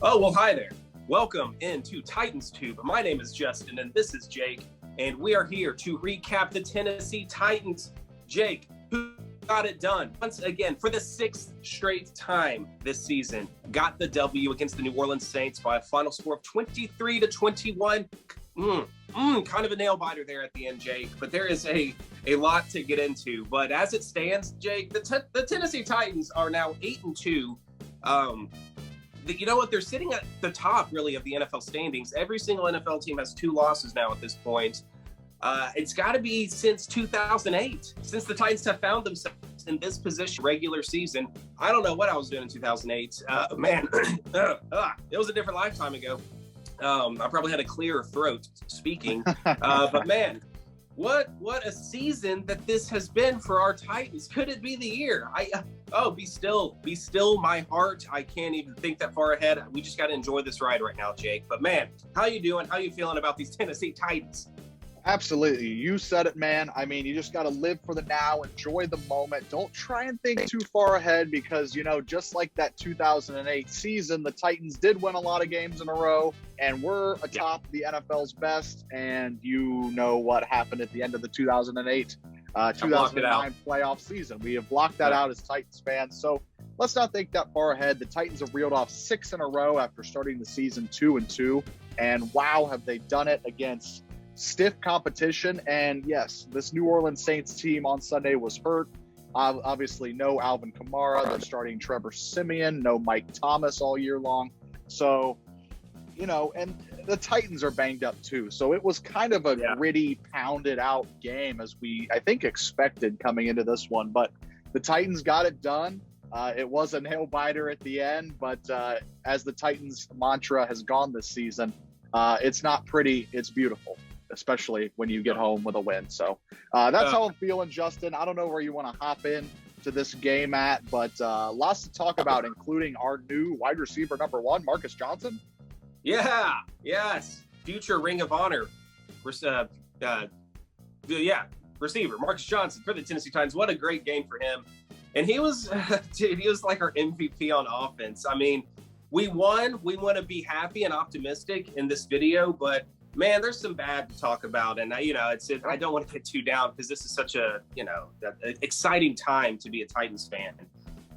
Oh, well, hi there. Welcome into Titans Tube. My name is Justin, and this is Jake, and we are here to recap the Tennessee Titans. Jake, who got it done once again for the sixth straight time this season, got the W against the New Orleans Saints by a final score of 23-21. Kind of a nail biter there at the end, Jake, but there is a lot to get into. But as it stands, Jake, the Tennessee Titans are now 8-2. You know what? They're sitting at the top, really, of the NFL standings. Every single NFL team has 2 losses now at this point. It's got to be since 2008, since the Titans have found themselves in this position regular season. I don't know what I was doing in 2008. Man, it was a different lifetime ago. I probably had a clearer throat speaking. But man, what a season that this has been for our Titans. Could it be the year? Be still my heart. I can't even think that far ahead. We just got to enjoy this ride right now, Jake. But man, how you doing? How you feeling about these Tennessee Titans? Absolutely. You said it, man. I mean, you just got to live for the now, enjoy the moment. Don't try and think too far ahead because, just like that 2008 season, the Titans did win a lot of games in a row and were atop the NFL's best. And you know what happened at the end of the 2009 playoff season. We have blocked that out as Titans fans. So let's not think that far ahead. The Titans have reeled off 6 in a row after starting the season 2-2. And wow, have they done it against stiff competition. And yes, this New Orleans Saints team on Sunday was hurt. Obviously, no Alvin Kamara. They're starting Trevor Siemian, no Mike Thomas all year long. So, and the Titans are banged up too. So it was kind of a gritty, pounded out game as we, I think, expected coming into this one. But the Titans got it done. It was a nail biter at the end, but as the Titans mantra has gone this season, it's not pretty, it's beautiful, especially when you get home with a win. So that's how I'm feeling, Justin. I don't know where you want to hop in to this game at, but lots to talk about, including our new wide receiver number 1, Marcus Johnson. Yeah, yes. Future Ring of Honor. Receiver Marcus Johnson for the Tennessee Titans. What a great game for him. And he was, he was like our MVP on offense. I mean, we won. We want to be happy and optimistic in this video, but man, there's some bad to talk about. And, I don't want to get too down because this is such a, exciting time to be a Titans fan.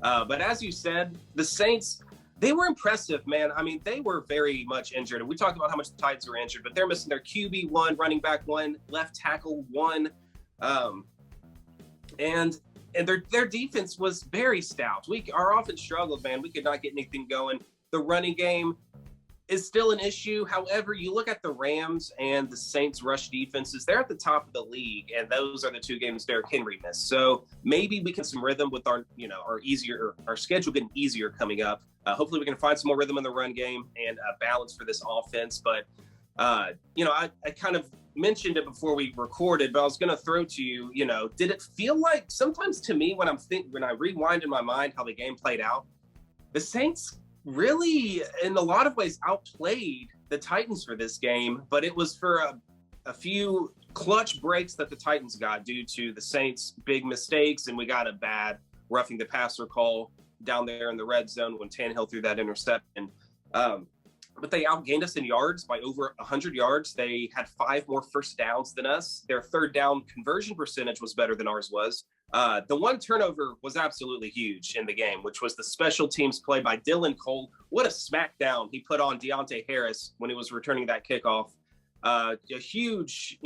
But as you said, the Saints, they were impressive, man. I mean, they were very much injured. And we talked about how much the Titans were injured, but they're missing their QB 1, running back 1, left tackle 1. And their defense was very stout. Our offense struggled, man. We could not get anything going. The running game is still an issue. However, you look at the Rams and the Saints rush defenses, they're at the top of the league, and those are the 2 games Derrick Henry missed. So maybe we can some rhythm with our schedule getting easier coming up. Hopefully we can find some more rhythm in the run game and balance for this offense. But, I kind of mentioned it before we recorded, but I was going to throw to you, did it feel like sometimes to me when I rewind in my mind how the game played out, the Saints really, in a lot of ways, outplayed the Titans for this game, but it was for a few clutch breaks that the Titans got due to the Saints' big mistakes, and we got a bad roughing the passer call down there in the red zone when Tannehill threw that interception. But they outgained us in yards by over 100 yards. They had 5 more first downs than us. Their third down conversion percentage was better than ours was. The one turnover was absolutely huge in the game, which was the special teams play by Dylan Cole. What a smackdown he put on Deontay Harris when he was returning that kickoff. A huge,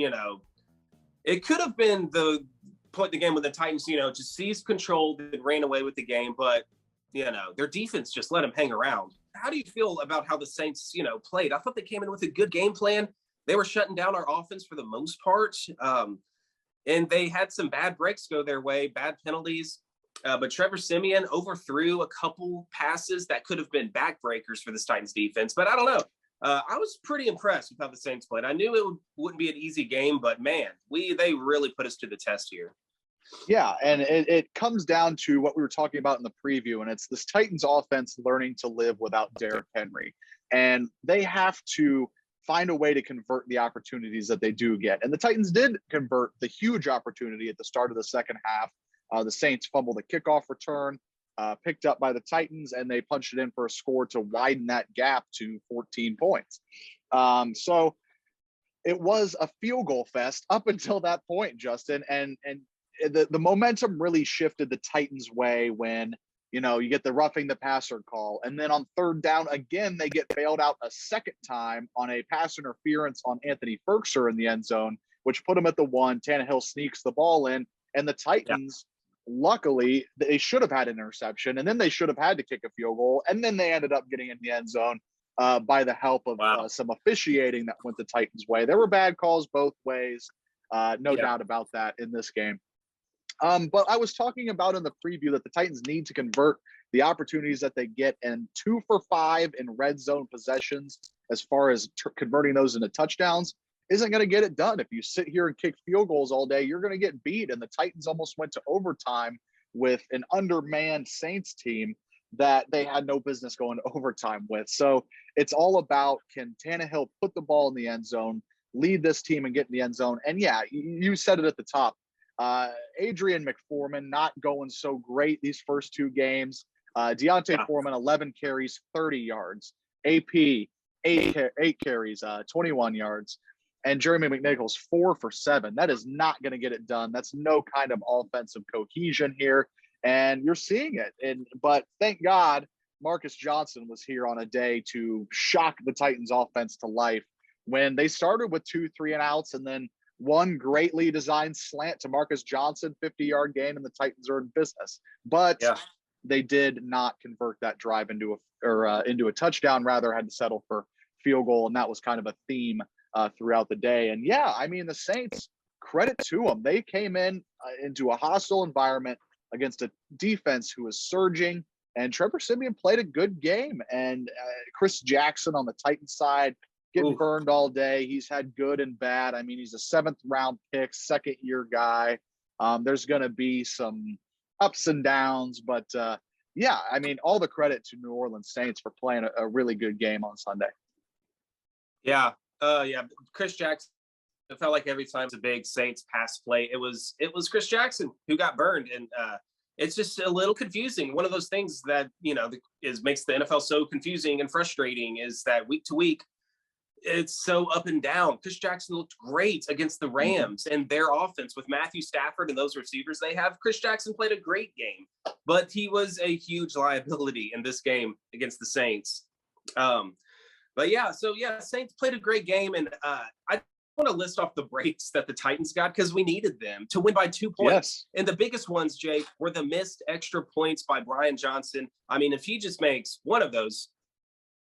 it could have been the point in the game when the Titans, just seized control and ran away with the game. But, their defense just let them hang around. How do you feel about how the Saints, played? I thought they came in with a good game plan. They were shutting down our offense for the most part. And they had some bad breaks go their way, bad penalties. But Trevor Siemian overthrew a couple passes that could have been backbreakers for this Titans defense. But I don't know. I was pretty impressed with how the Saints played. I knew it wouldn't be an easy game, but man, they really put us to the test here. Yeah, and it comes down to what we were talking about in the preview, and it's this Titans offense learning to live without Derrick Henry. And they have to find a way to convert the opportunities that they do get. And the Titans did convert the huge opportunity at the start of the second half. The Saints fumbled a kickoff return. picked up by the Titans, and they punched it in for a score to widen that gap to 14 points. So it was a field goal fest up until that point, Justin, and the momentum really shifted the Titans' way when, you get the roughing the passer call. And then on third down, again, they get bailed out a second time on a pass interference on Anthony Ferkser in the end zone, which put him at the 1. Tannehill sneaks the ball in, and the Titans, luckily, they should have had an interception, and then they should have had to kick a field goal, and then they ended up getting in the end zone by the help of some officiating that went the Titans' way. There were bad calls both ways, no doubt about that in this game. But I was talking about in the preview that the Titans need to convert the opportunities that they get, and 2 for 5 in red zone possessions as far as converting those into touchdowns isn't going to get it done. If you sit here and kick field goals all day, you're going to get beat. And the Titans almost went to overtime with an undermanned Saints team that they had no business going to overtime with. So it's all about, can Tannehill put the ball in the end zone, lead this team and get in the end zone? And yeah, you said it at the top. Adrian McForman not going so great these first 2 games. Deontay Foreman, 11 carries, 30 yards. AP, 8 carries, 21 yards. And Jeremy McNichols, 4 for 7. That is not going to get it done. That's no kind of offensive cohesion here. And you're seeing it. But thank God Marcus Johnson was here on a day to shock the Titans offense to life when they started with 2 3-and-outs, and then one greatly designed slant to Marcus Johnson, 50-yard gain, and the Titans are in business. But they did not convert that drive into a touchdown. Rather, had to settle for field goal, and that was kind of a theme throughout the day. And yeah, I mean, the Saints, credit to them. They came into a hostile environment against a defense who was surging, and Trevor Siemian played a good game. And Chris Jackson on the Titans side, getting burned all day. He's had good and bad. I mean, he's a 7th-round pick, second-year guy. There's going to be some ups and downs, but yeah, I mean, all the credit to New Orleans Saints for playing a really good game on Sunday. Yeah, Chris Jackson. It felt like every time it's a big Saints pass play, it was Chris Jackson who got burned, and it's just a little confusing. One of those things that makes the NFL so confusing and frustrating is that week to week, it's so up and down. Chris Jackson looked great against the Rams and their offense with Matthew Stafford and those receivers they have. Chris Jackson played a great game, but he was a huge liability in this game against the Saints. But yeah, Saints played a great game, and I want to list off the breaks that the Titans got because we needed them to win by 2 points. Yes. And the biggest ones, Jake, were the missed extra points by Brian Johnson. I mean, if he just makes one of those,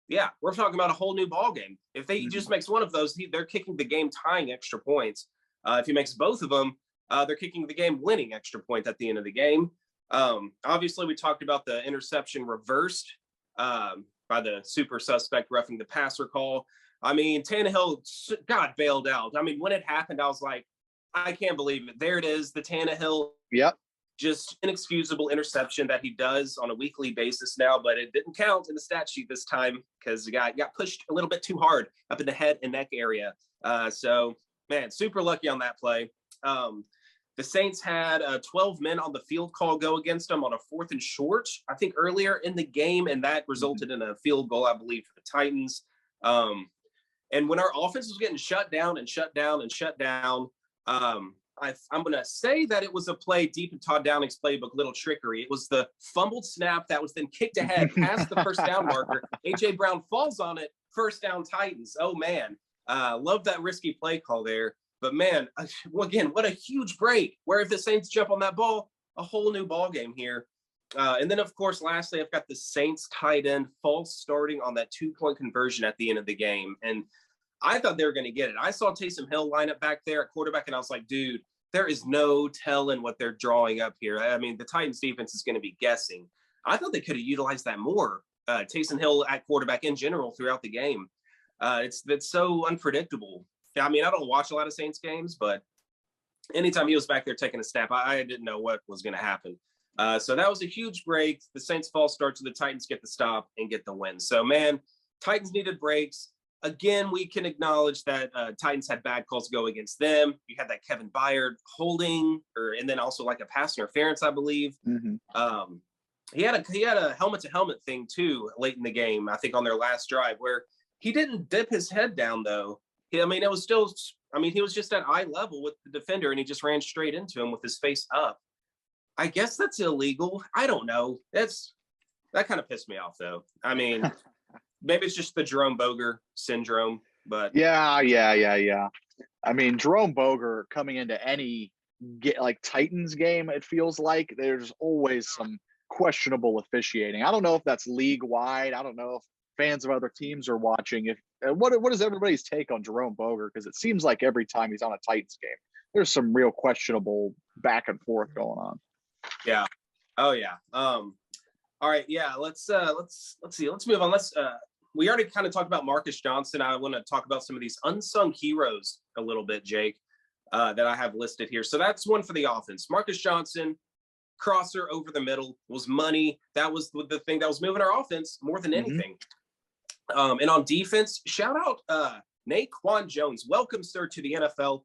yeah, we're talking about a whole new ball game. If he just makes one of those, they're kicking the game tying extra points. If he makes both of them, they're kicking the game winning extra point at the end of the game. Obviously, we talked about the interception reversed by the super suspect roughing the passer call. I mean, Tannehill got bailed out. I mean, when it happened, I was like, I can't believe it. There it is, the Tannehill. Yep. Just inexcusable interception that he does on a weekly basis now, but it didn't count in the stat sheet this time because the guy got pushed a little bit too hard up in the head and neck area. So, man, super lucky on that play. The Saints had 12 men on the field call go against them on a 4th and short, I think, earlier in the game, and that resulted in a field goal, I believe, for the Titans. And when our offense was getting shut down, I'm going to say that it was a play deep in Todd Downing's playbook, little trickery. It was the fumbled snap that was then kicked ahead past the first down marker. A.J. Brown falls on it, first down Titans. Oh, man. Love that risky play call there. But, man, again, what a huge break. Where if the Saints jump on that ball, a whole new ball game here. And then, of course, lastly, I've got the Saints tight end false starting on that 2-point conversion at the end of the game. And I thought they were going to get it. I saw Taysom Hill line up back there at quarterback, and I was like, dude, there is no telling what they're drawing up here. I mean, the Titans defense is going to be guessing. I thought they could have utilized that more. Taysom Hill at quarterback in general throughout the game. That's so unpredictable. I mean, I don't watch a lot of Saints games, but anytime he was back there taking a snap, I didn't know what was going to happen. So that was a huge break. The Saints false start to the Titans get the stop and get the win. So, man, Titans needed breaks. Again, we can acknowledge that Titans had bad calls go against them. You had that Kevin Byard holding, and then also like a pass interference, I believe. he had a helmet to helmet thing too late in the game. I think on their last drive where he didn't dip his head down though. I mean, it was still. I mean, he was just at eye level with the defender, and he just ran straight into him with his face up. I guess that's illegal. I don't know. That kind of pissed me off though. I mean, maybe it's just the Jerome Boger syndrome, but Yeah. I mean, Jerome Boger coming into any Titans game, it feels like there's always some questionable officiating. I don't know if that's league wide. I don't know if fans of other teams are watching. If what is everybody's take on Jerome Boger? Because it seems like every time he's on a Titans game, there's some real questionable back and forth going on. yeah. Oh yeah. All right. Yeah. Let's see. Let's move on. We already kind of talked about Marcus Johnson. I want to talk about some of these unsung heroes a little bit, Jake, that I have listed here. So that's one for the offense. Marcus Johnson, crosser over the middle, was money. That was the thing that was moving our offense more than anything. And on defense, shout out Naquan Jones. Welcome, sir, to the NFL.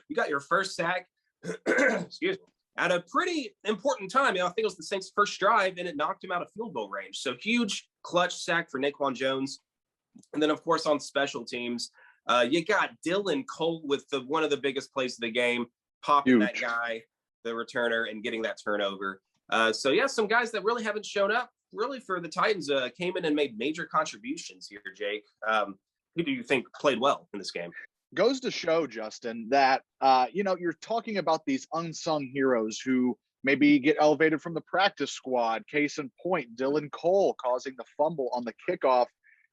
You got your first sack. Excuse me. At a pretty important time. I think it was the Saints' first drive, and it knocked him out of field goal range. So huge clutch sack for Naquan Jones. And then, of course, on special teams, you got Dylan Cole with one of the biggest plays of the game, popping that guy, the returner, and getting that turnover. So, yeah, some guys that really haven't shown up really for the Titans came in and made major contributions here, Jake. Who do you think played well in this game? Goes to show, Justin, that, you're talking about these unsung heroes who maybe get elevated from the practice squad. Case in point, Dylan Cole causing the fumble on the kickoff.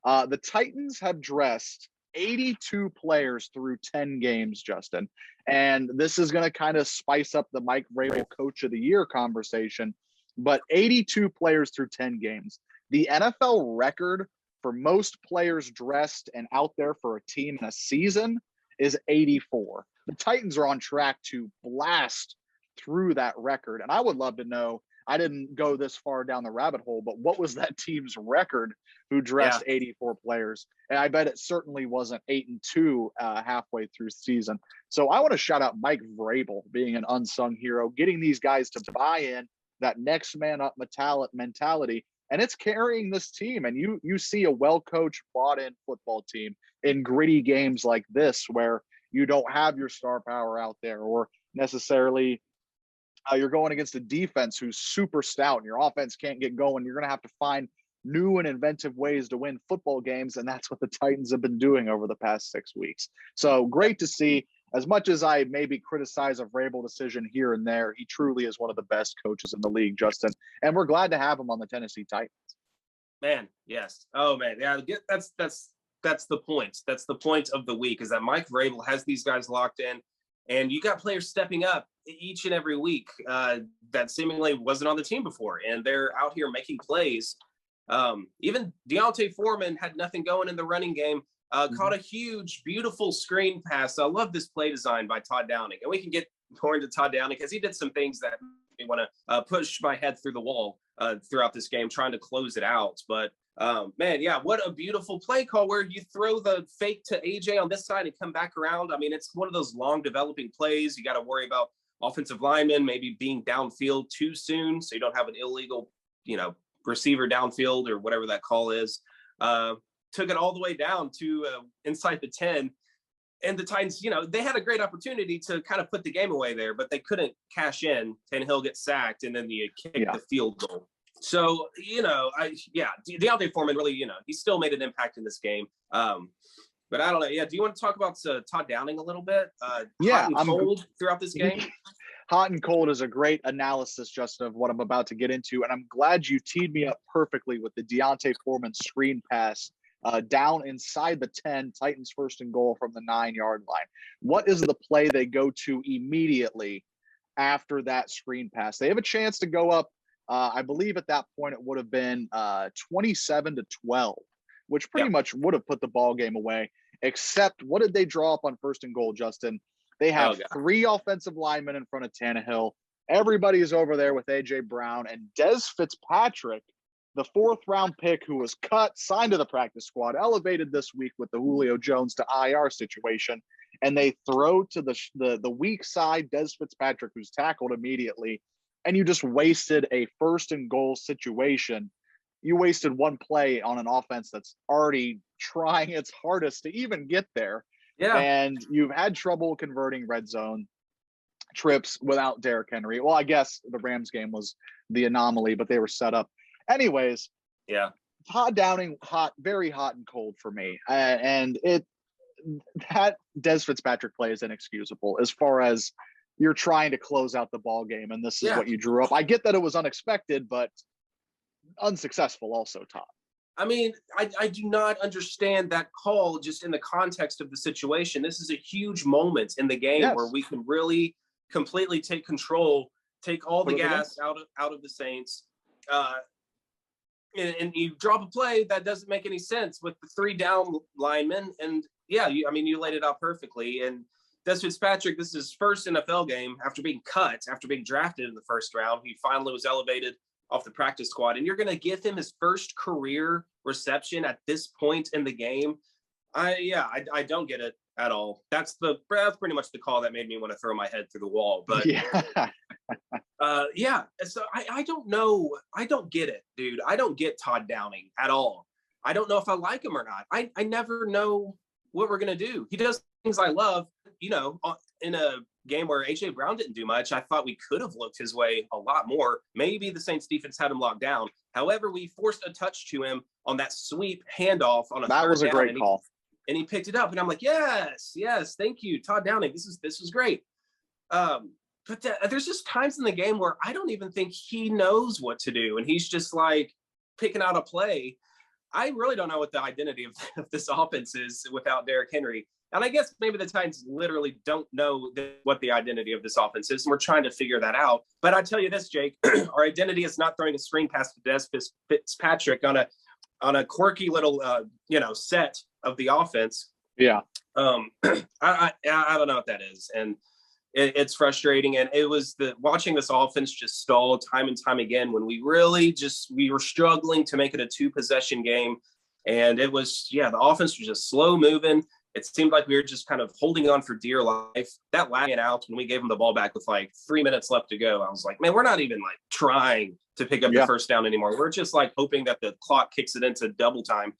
The Titans have dressed 82 players through 10 games, Justin. And this is going to kind of spice up the Mike Vrabel Coach of the Year conversation. But 82 players through 10 games. The NFL record for most players dressed and out there for a team in a season is 84. The Titans are on track to blast through that record. And I would love to know, I didn't go this far down the rabbit hole, but what was that team's record who dressed 84 players? And I bet it certainly wasn't 8-2 halfway through season. So I want to shout out Mike Vrabel being an unsung hero, getting these guys to buy in that next man up mentality. And it's carrying this team. And you see a well-coached, bought-in football team in gritty games like this, where you don't have your star power out there, or necessarily you're going against a defense who's super stout and your offense can't get going. You're going to have to find new and inventive ways to win football games. And that's what the Titans have been doing over the past 6 weeks. So great to see. As much as I maybe criticize a Vrabel decision here and there, he truly is one of the best coaches in the league, Justin. And we're glad to have him on the Tennessee Titans. Man, yes. Oh man, yeah. That's the point. That's the point of the week, is that Mike Vrabel has these guys locked in, and you got players stepping up each and every week that seemingly wasn't on the team before, and they're out here making plays. Even Deontay Foreman had nothing going in the running game. Caught a huge, beautiful screen pass. I love this play design by Todd Downing. And we can get more into Todd Downing because he did some things that made me want to push my head through the wall throughout this game, trying to close it out. But, man, yeah, what a beautiful play call where you throw the fake to AJ on this side and come back around. I mean, it's one of those long developing plays. You got to worry about offensive linemen maybe being downfield too soon, so you don't have an illegal, receiver downfield or whatever that call is. Took it all the way down to inside the 10. And the Titans, they had a great opportunity to kind of put the game away there, but they couldn't cash in. Tannehill gets sacked, and then you kick the field goal. So, Deontay Foreman really, he still made an impact in this game. But I don't know. Yeah, do you want to talk about Todd Downing a little bit? Hot and cold throughout this game? Hot and cold is a great analysis, Justin, of what I'm about to get into. And I'm glad you teed me up perfectly with the Deontay Foreman screen pass down inside the 10, Titans 1st and goal from the 9-yard line. What is the play they go to immediately after that screen pass? They have a chance to go up. I believe at that point it would have been 27-12, which pretty much would have put the ball game away. Except, what did they draw up on 1st and goal, Justin? They have 3 offensive linemen in front of Tannehill. Everybody is over there with A.J. Brown, and Des Fitzpatrick, the 4th-round pick who was cut, signed to the practice squad, elevated this week with the Julio Jones to IR situation, and they throw to the weak side, Des Fitzpatrick, who's tackled immediately, and you just wasted a first and goal situation. You wasted one play on an offense that's already trying its hardest to even get there. Yeah. And you've had trouble converting red zone trips without Derrick Henry. Well, I guess the Rams game was the anomaly, but they were set up. Anyways, Yeah. Todd Downing, very hot and cold for me. And that Des Fitzpatrick play is inexcusable as far as you're trying to close out the ball game, and this is what you drew up. I get that it was unexpected, but unsuccessful also, Todd. I mean, I do not understand that call just in the context of the situation. This is a huge moment in the game where we can really completely take control, take all the gas out of the Saints. And you drop a play that doesn't make any sense with the 3 down linemen. And you laid it out perfectly. And Des Fitzpatrick, this is his first NFL game after being cut, after being drafted in the first round. He finally was elevated off the practice squad. And you're going to give him his first career reception at this point in the game. I don't get it at all. That's pretty much the call that made me want to throw my head through the wall. But so I don't know. I don't get it, dude. I don't get Todd Downing at all. I don't know if I like him or not. I never know what we're going to do. He does things I love, in a game where A.J. Brown didn't do much. I thought we could have looked his way a lot more. Maybe the Saints defense had him locked down. However, we forced a touch to him on that sweep handoff on a that was a great call. And he picked it up, and I'm like, yes, thank you, Todd Downing. This was great. But there's just times in the game where I don't even think he knows what to do, and he's just like picking out a play. I really don't know what the identity of this offense is without Derrick Henry. And I guess maybe the Titans literally don't know what the identity of this offense is, and we're trying to figure that out. But I tell you this, Jake, our identity is not throwing a screen pass to Des Fitzpatrick on a quirky little set of the offense. Yeah. I don't know what that is, and it's frustrating. And it was watching this offense just stall time and time again when we were struggling to make it a 2-possession game, and it was the offense was just slow moving. It seemed like we were just kind of holding on for dear life. That lagging out when we gave them the ball back with like 3 minutes left to go, I was like, man, we're not even like trying to pick up the first down anymore. We're just like hoping that the clock kicks it into double time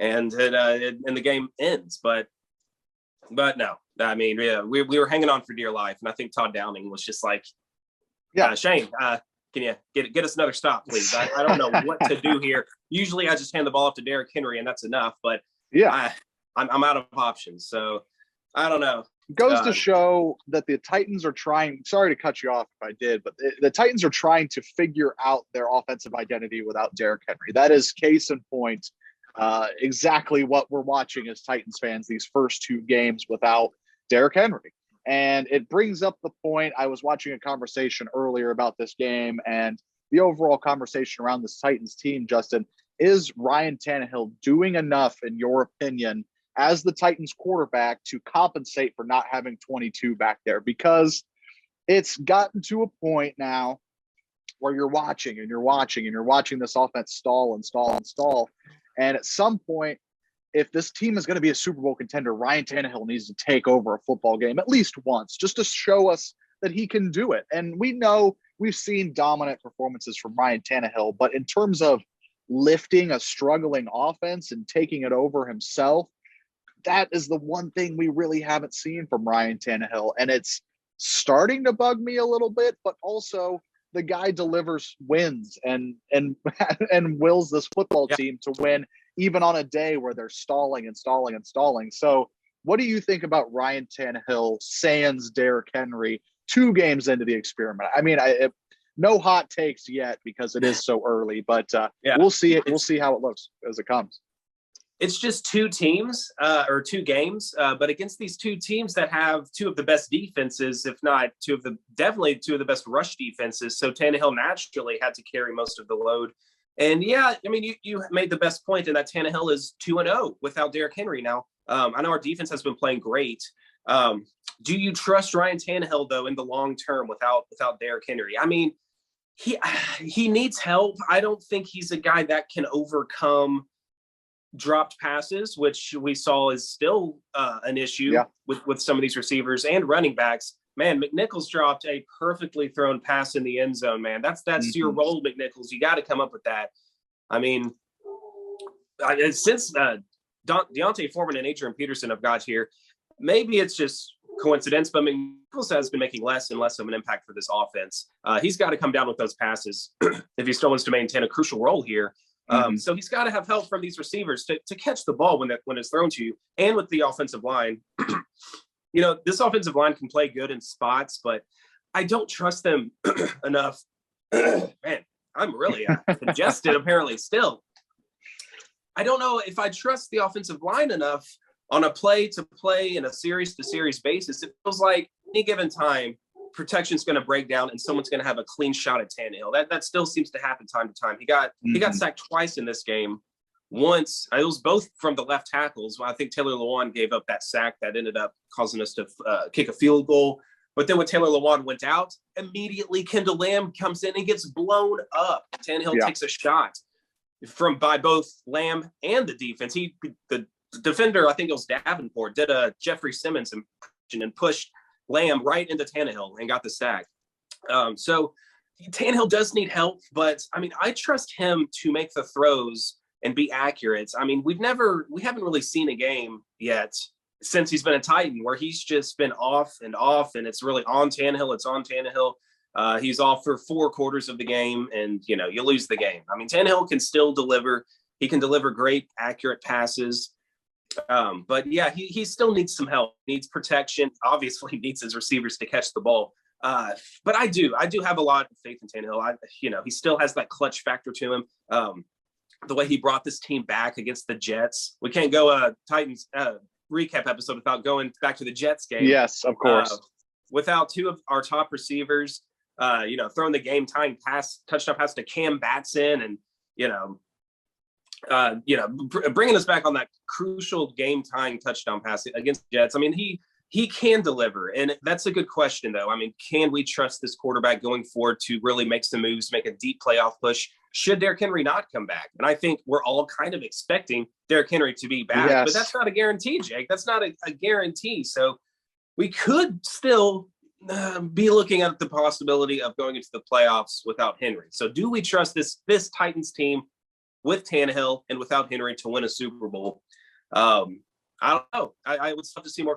and the game ends. But no, I mean, we were hanging on for dear life. And I think Todd Downing was just like, Shane, can you get us another stop, please? I don't know what to do here. Usually I just hand the ball off to Derrick Henry and that's enough. But I'm out of options. So I don't know. Goes to show that the Titans are trying, sorry to cut you off if I did, but the Titans are trying to figure out their offensive identity without Derrick Henry. That is case in point, exactly what we're watching as Titans fans these first 2 games without Derrick Henry. And it brings up the point, I was watching a conversation earlier about this game and the overall conversation around this Titans team, Justin. Is Ryan Tannehill doing enough, in your opinion, as the Titans quarterback to compensate for not having 22 back there? Because it's gotten to a point now where you're watching this offense stall and stall and stall. And at some point, if this team is going to be a Super Bowl contender, Ryan Tannehill needs to take over a football game at least once, just to show us that he can do it. And we know we've seen dominant performances from Ryan Tannehill, but in terms of lifting a struggling offense and taking it over himself, that is the one thing we really haven't seen from Ryan Tannehill. And it's starting to bug me a little bit, but also the guy delivers wins and wills this football team to win, even on a day where they're stalling and stalling and stalling. So what do you think about Ryan Tannehill sans Derrick Henry 2 games into the experiment? I mean, no hot takes yet because it is so early, but we'll see it. We'll see how it looks as it comes. It's just 2 teams or 2 games, but against these 2 teams that have 2 of the best defenses, if not definitely 2 of the best rush defenses. So Tannehill naturally had to carry most of the load. And I mean, you made the best point in that Tannehill is 2-0 without Derrick Henry. Now, I know our defense has been playing great. Do you trust Ryan Tannehill though in the long term without Derrick Henry? I mean, he needs help. I don't think he's a guy that can overcome dropped passes, which we saw is still an issue with some of these receivers and running backs. man, McNichols dropped a perfectly thrown pass in the end zone, man. That's your role, McNichols. You got to come up with that. I mean, since Deontay Foreman and Adrian Peterson have got here, maybe it's just coincidence, but McNichols has been making less and less of an impact for this offense. He's got to come down with those passes if he still wants to maintain a crucial role here. So he's got to have help from these receivers to catch the ball when it's thrown to you, and with the offensive line. This offensive line can play good in spots, but I don't trust them enough. Man, I'm really congested apparently still. I don't know if I trust the offensive line enough on a play-to-play and a series-to-series basis. It feels like any given time, protection's going to break down and someone's going to have a clean shot at Tannehill. That still seems to happen time to time. He got sacked twice in this game. Once, it was both from the left tackles. I think Taylor Lewan gave up that sack that ended up causing us to kick a field goal. But then when Taylor Lewan went out, immediately Kendall Lamb comes in and gets blown up. Tannehill takes a shot by both Lamb and the defense. The defender, I think it was Davenport, did a Jeffrey Simmons impression and pushed Lamb right into Tannehill and got the sack. So Tannehill does need help, but I mean, I trust him to make the throws and be accurate. I mean, we haven't really seen a game yet since he's been a Titan where he's just been off, and it's really on Tannehill. It's on Tannehill. He's off for 4 quarters of the game, and you lose the game. I mean, Tannehill can still deliver. He can deliver great, accurate passes. But yeah, he still needs some help. Needs protection. Obviously, needs his receivers to catch the ball. But I do have a lot of faith in Tannehill. He still has that clutch factor to him. The way he brought this team back against the Jets. We can't go Titans recap episode without going back to the Jets game. Yes, of course. Without 2 of our top receivers, throwing the game tying touchdown pass to Cam Batson, and bringing us back on that crucial game tying touchdown pass against the Jets. I mean, he can deliver, and that's a good question though. I mean, can we trust this quarterback going forward to really make some moves, make a deep playoff push? Should Derrick Henry not come back? And I think we're all kind of expecting Derrick Henry to be back, but that's not a guarantee, Jake. That's not a guarantee. So we could still be looking at the possibility of going into the playoffs without Henry. So do we trust this Titans team with Tannehill and without Henry to win a Super Bowl? I don't know. I would love to see more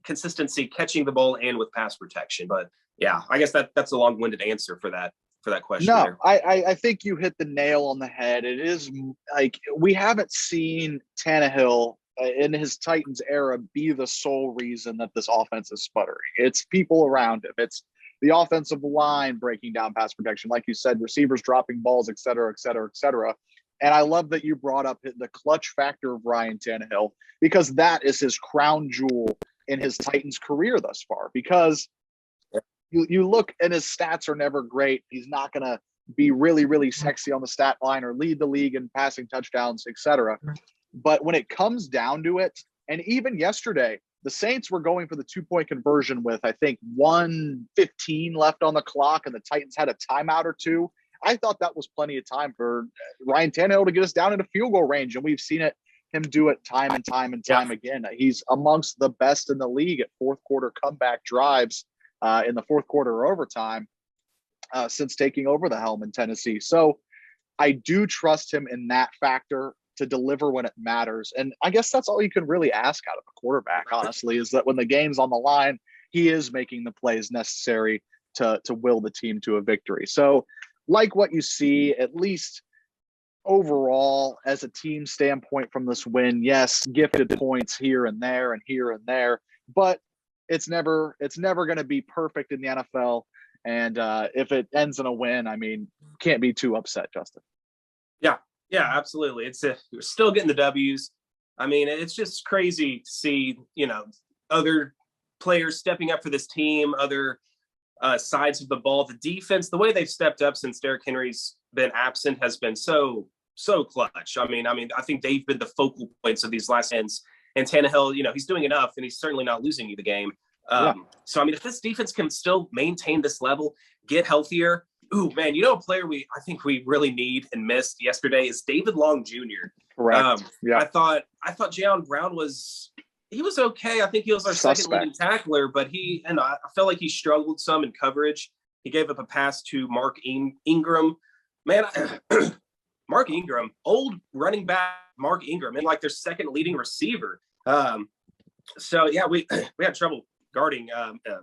consistency catching the ball and with pass protection. But yeah, I guess that's a long-winded answer for that question. No, there. I think you hit the nail on the head. It is like we haven't seen Tannehill in his Titans era be the sole reason that this offense is sputtering. It's people around him. It's the offensive line breaking down pass protection. Like you said, receivers dropping balls, et cetera, et cetera, et cetera. And I love that you brought up the clutch factor of Ryan Tannehill, because that is his crown jewel in his Titans career thus far. Because you look and his stats are never great. He's not going to be really, really sexy on the stat line or lead the league in passing touchdowns, et cetera. But when it comes down to it, and even yesterday, the Saints were going for the 2-point conversion with, I think, 1:15 left on the clock, and the Titans had a timeout or 2. I thought that was plenty of time for Ryan Tannehill to get us down into field goal range, and we've seen him do it time and time and time again. He's amongst the best in the league at fourth quarter comeback drives in the fourth quarter or overtime since taking over the helm in Tennessee. So I do trust him in that factor to deliver when it matters. And I guess that's all you can really ask out of a quarterback, honestly, is that when the game's on the line, he is making the plays necessary to will the team to a victory. So like what you see, at least overall, as a team standpoint from this win, yes, gifted points here and there, but it's never going to be perfect in the NFL. And if it ends in a win, I mean, can't be too upset, Justin. Yeah, absolutely. We're still getting the W's. I mean, it's just crazy to see, other players stepping up for this team, other sides of the ball. The defense, the way they've stepped up since Derrick Henry's been absent has been so clutch. I mean, I think they've been the focal points of these last ends. And Tannehill, he's doing enough, and he's certainly not losing you the game. So, I mean, if this defense can still maintain this level, get healthier. Ooh, man, a player I think we really need and missed yesterday is David Long Jr. Correct. I thought Jayon Brown was he was okay. I think he was our second leading tackler, but I felt like he struggled some in coverage. He gave up a pass to Mark Ingram. Man, Mark Ingram, old running back Mark Ingram, and like their second leading receiver. So yeah, we had trouble guarding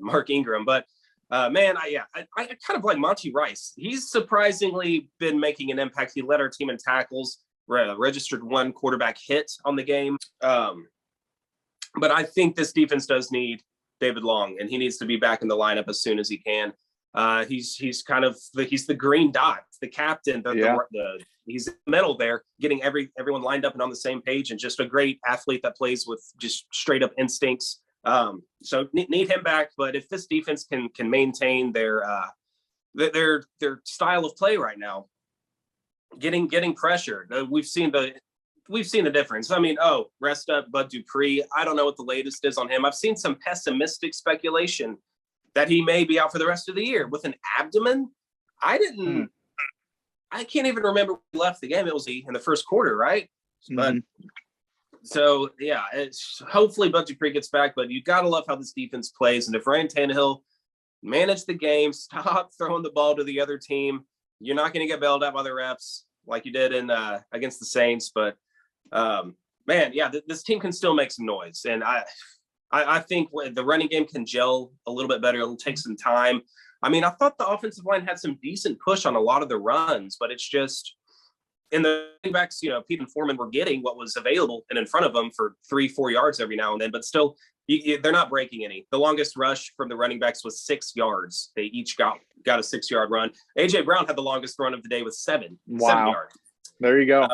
Mark Ingram, but man, I kind of like Monty Rice. He's surprisingly been making an impact. He led our team in tackles, registered 1 quarterback hit on the game. But I think this defense does need David Long, and he needs to be back in the lineup as soon as he can. He's kind of he's the green dot, the captain, he's in the middle there, getting everyone lined up and on the same page, and just a great athlete that plays with just straight up instincts. So need him back. But if this defense can maintain their style of play right now, getting pressure, we've seen the difference. I mean, rest up Bud Dupree. I don't know what the latest is on him. I've seen some pessimistic speculation that he may be out for the rest of the year with an abdomen. I can't even remember when he left the game. It was in the first quarter, right? Mm-hmm. But so yeah, hopefully Bud Dupree gets back, but you gotta love how this defense plays. And if Ryan Tannehill manage the game, stop throwing the ball to the other team, you're not going to get bailed out by the refs like you did in against the Saints. But man, yeah, this team can still make some noise, and I think the running game can gel a little bit better. It'll take some time. I mean, I thought the offensive line had some decent push on a lot of the runs, but it's just in the running backs, Pete and Foreman were getting what was available and in front of them for 3-4 yards every now and then, but still they're not breaking any. The longest rush from the running backs was 6 yards. They each got a 6-yard run. AJ Brown had the longest run of the day with 7 yards. There you go.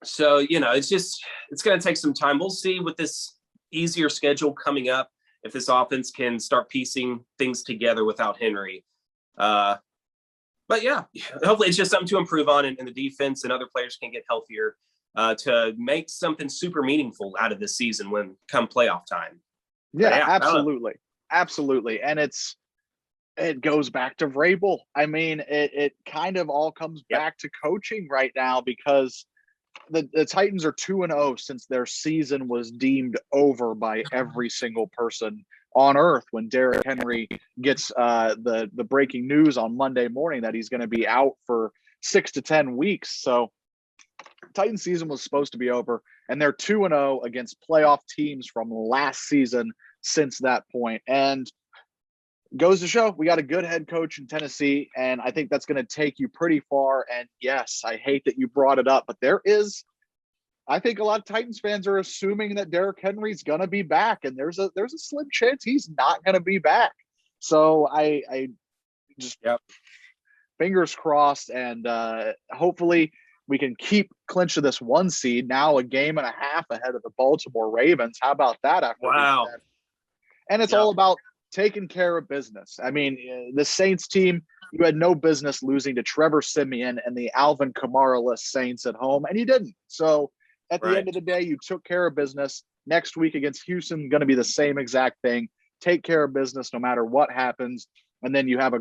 So, it's going to take some time. We'll see with this easier schedule coming up if this offense can start piecing things together without Henry. But yeah, hopefully it's just something to improve on, and the defense and other players can get healthier to make something super meaningful out of this season when come playoff time. Yeah, absolutely. Absolutely. And it goes back to Vrabel. I mean, it kind of all comes back to coaching right now, because the Titans are 2-0 since their season was deemed over by every single person on earth when Derrick Henry gets the breaking news on Monday morning that he's going to be out for 6 to 10 weeks. So Titans season was supposed to be over, and they're 2-0 against playoff teams from last season since that point. And goes to show we got a good head coach in Tennessee, and I think that's going to take you pretty far. And yes, I hate that you brought it up, but I think a lot of Titans fans are assuming that Derrick Henry's going to be back, and there's a slim chance he's not going to be back. So I just fingers crossed, and hopefully we can keep clinch of this 1 seed, now a game and a half ahead of the Baltimore Ravens. How about that? Wow. And it's all about taking care of business. I mean, the Saints team, you had no business losing to Trevor Siemian and the Alvin Kamara-less Saints at home, and you didn't. So at the end of the day, you took care of business. Next week against Houston, going to be the same exact thing. Take care of business no matter what happens. And then you have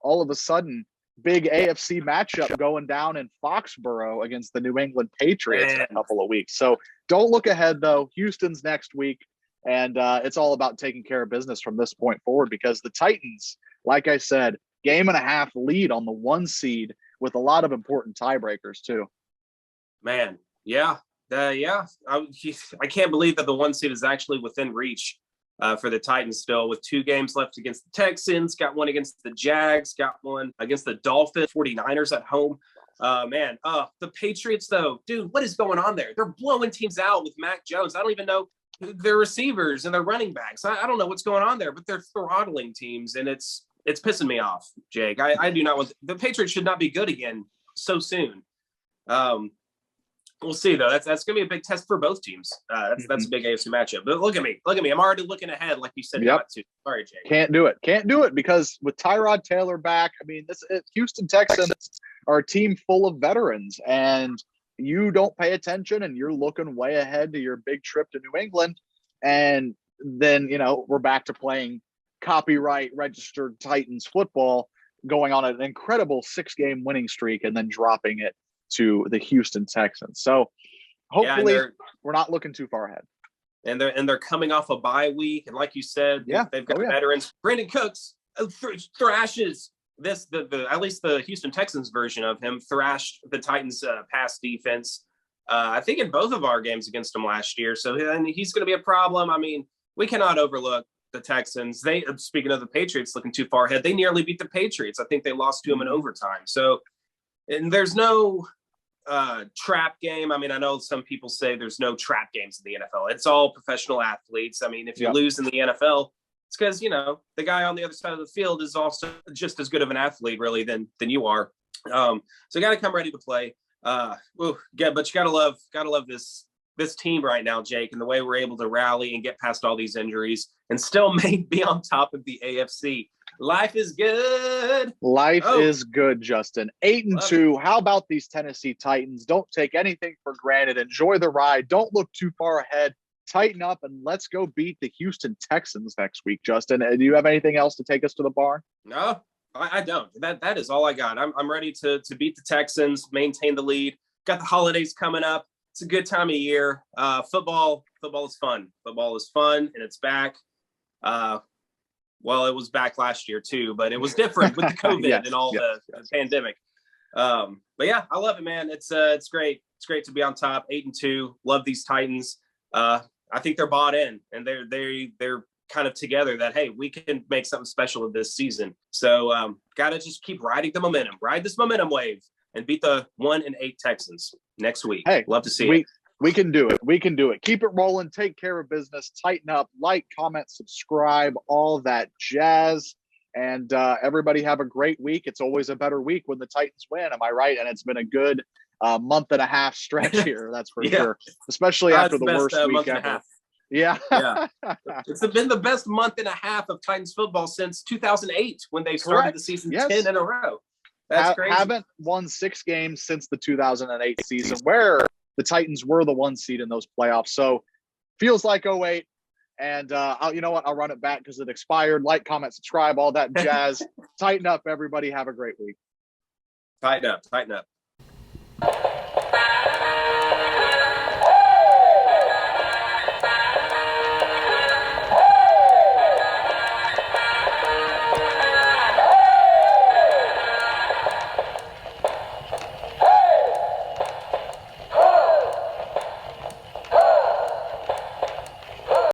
all of a sudden, big AFC matchup going down in Foxborough against the New England Patriots in a couple of weeks. So don't look ahead, though. Houston's next week. And it's all about taking care of business from this point forward, because the Titans, like I said, game and a half lead on the 1 seed with a lot of important tiebreakers too. Man, yeah. I can't believe that the 1 seed is actually within reach for the Titans still, with 2 games left against the Texans, got 1 against the Jags, got 1 against the Dolphins, 49ers at home. The Patriots, though, dude, what is going on there? They're blowing teams out with Mac Jones. I don't even know their receivers and their running backs. I don't know what's going on there, but they're throttling teams, and it's pissing me off, Jake. I do not want the Patriots should not be good again so soon. We'll see, though. That's going to be a big test for both teams. That's a big AFC matchup. But look at me. I'm already looking ahead, like you said. Not to. Sorry, Jake. Can't do it because with Tyrod Taylor back, I mean, Houston Texans are a team full of veterans, and you don't pay attention, and you're looking way ahead to your big trip to New England, and then we're back to playing copyright registered Titans football, going on an incredible 6-game winning streak, and then dropping it to the Houston Texans. So hopefully we're not looking too far ahead. and they're coming off a bye week, and like you said, they've got veterans. Brandon Cooks thrashes at least the Houston Texans version of him thrashed the Titans pass defense. I think in both of our games against them last year. So he's going to be a problem. I mean, we cannot overlook the Texans. Speaking of the Patriots looking too far ahead, they nearly beat the Patriots. I think they lost to them in overtime. So, and there's no trap game. I mean, I know some people say there's no trap games in the NFL. It's all professional athletes. I mean, if you lose in the NFL, it's because, the guy on the other side of the field is also just as good of an athlete, really, than you are. So you got to come ready to play. But you gotta love this team right now, Jake, and the way we're able to rally and get past all these injuries and still be on top of the AFC. Life is good. Life is good, Justin. 8-2. How about these Tennessee Titans? Don't take anything for granted. Enjoy the ride. Don't look too far ahead. Tighten up and let's go beat the Houston Texans next week, Justin. Do you have anything else to take us to the barn? No, I don't. That is all I got. I'm ready to beat the Texans, maintain the lead. Got the holidays coming up. It's a good time of year. Football is fun. Football is fun, and it's back. Well, it was back last year too, but it was different with the COVID and all the pandemic. But yeah, I love it, man. It's great. It's great to be on top. 8-2. Love these Titans. I think they're bought in, and they're kind of together that, hey, we can make something special this season. So got to just keep riding the momentum, ride this momentum wave, and beat the 1-8 Texans next week. Hey, love to see it. We can do it. We can do it. Keep it rolling. Take care of business. Tighten up. Like, comment, subscribe, all that jazz. And everybody have a great week. It's always a better week when the Titans win. Am I right? And it's been a good month and a half stretch here. That's for sure. Especially after the worst week ever. Yeah. It's been the best month and a half of Titans football since 2008 when they started the season 10 in a row. That's crazy. Haven't won 6 games since the 2008 season where the Titans were the 1 seed in those playoffs. So feels like 08. And you know what? I'll run it back because it expired. Like, comment, subscribe, all that jazz. Tighten up, everybody. Have a great week. Tighten up.